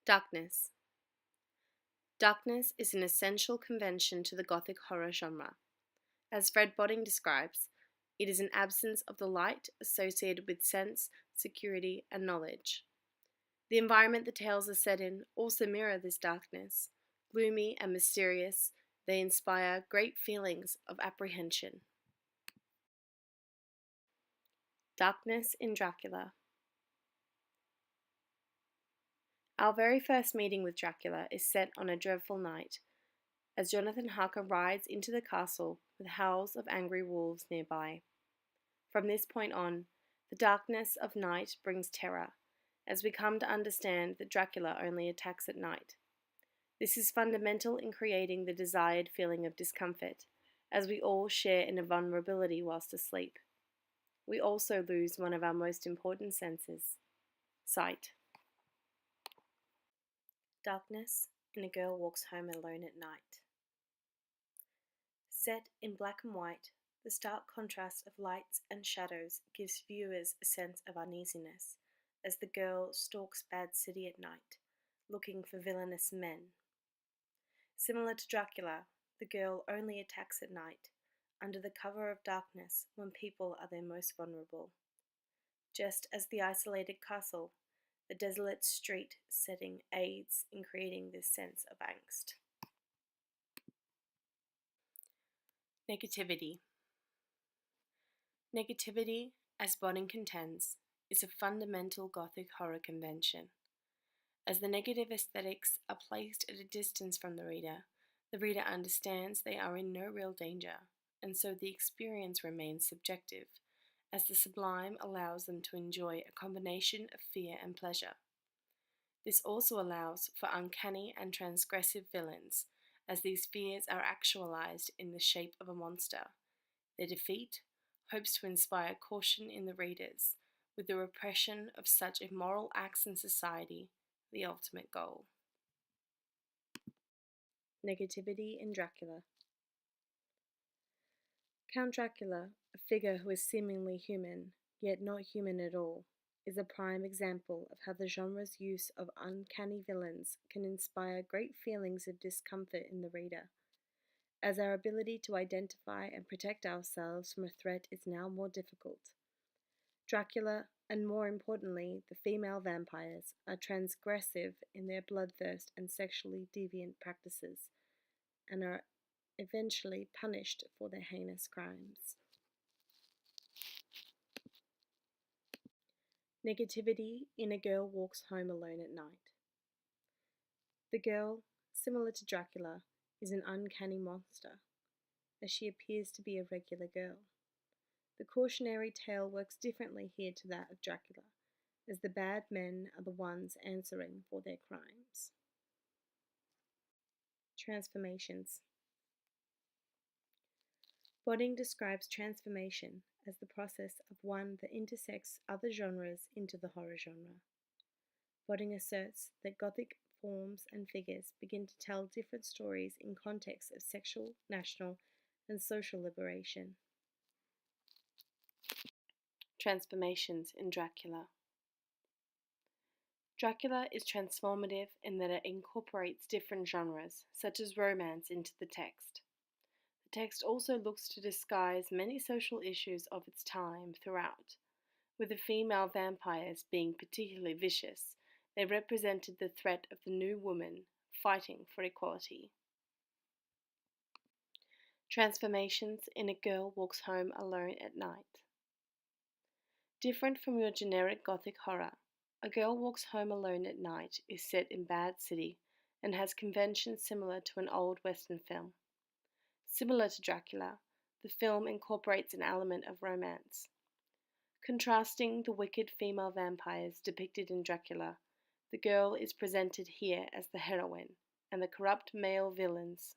Darkness. Darkness is an essential convention to the Gothic horror genre. As Fred Botting describes, it is an absence of the light associated with sense, security, and knowledge. The environment the tales are set in also mirror this darkness. Gloomy and mysterious, they inspire great feelings of apprehension. Darkness in Dracula. Our very first meeting with Dracula is set on a dreadful night, as Jonathan Harker rides into the castle with howls of angry wolves nearby. From this point on, the darkness of night brings terror, as we come to understand that Dracula only attacks at night. This is fundamental in creating the desired feeling of discomfort, as we all share in a vulnerability whilst asleep. We also lose one of our most important senses, sight. Darkness, and a girl walks home alone at night. Set in black and white, the stark contrast of lights and shadows gives viewers a sense of uneasiness as the girl stalks Bad City at night, looking for villainous men. Similar to Dracula, the girl only attacks at night, under the cover of darkness when people are their most vulnerable. Just as the isolated castle, the desolate street setting aids in creating this sense of angst. Negativity. Negativity, as Botting contends, is a fundamental Gothic horror convention. As the negative aesthetics are placed at a distance from the reader understands they are in no real danger, and so the experience remains subjective, as the sublime allows them to enjoy a combination of fear and pleasure. This also allows for uncanny and transgressive villains, as these fears are actualized in the shape of a monster. Their defeat hopes to inspire caution in the readers, with the repression of such immoral acts in society the ultimate goal. Negativity in Dracula. Count Dracula, a figure who is seemingly human, yet not human at all, is a prime example of how the genre's use of uncanny villains can inspire great feelings of discomfort in the reader, as our ability to identify and protect ourselves from a threat is now more difficult. Dracula, and more importantly, the female vampires, are transgressive in their bloodthirst and sexually deviant practices, and are eventually punished for their heinous crimes. Negativity in A Girl Walks Home Alone at Night. The girl, similar to Dracula, is an uncanny monster, as she appears to be a regular girl. The cautionary tale works differently here to that of Dracula, as the bad men are the ones answering for their crimes. Transformations. Botting describes transformation as the process of one that intersects other genres into the horror genre. Botting asserts that Gothic forms and figures begin to tell different stories in contexts of sexual, national, and social liberation. Transformations in Dracula. Dracula is transformative in that it incorporates different genres, such as romance, into the text. The text also looks to disguise many social issues of its time throughout. With the female vampires being particularly vicious, they represented the threat of the new woman fighting for equality. Transformations in A Girl Walks Home Alone at Night. Different from your generic Gothic horror, A Girl Walks Home Alone at Night is set in Bad City and has conventions similar to an old Western film. Similar to Dracula, the film incorporates an element of romance. Contrasting the wicked female vampires depicted in Dracula, the girl is presented here as the heroine, and the corrupt male villains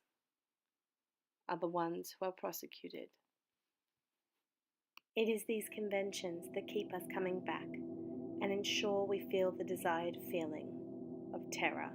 are the ones who are prosecuted. It is these conventions that keep us coming back and ensure we feel the desired feeling of terror.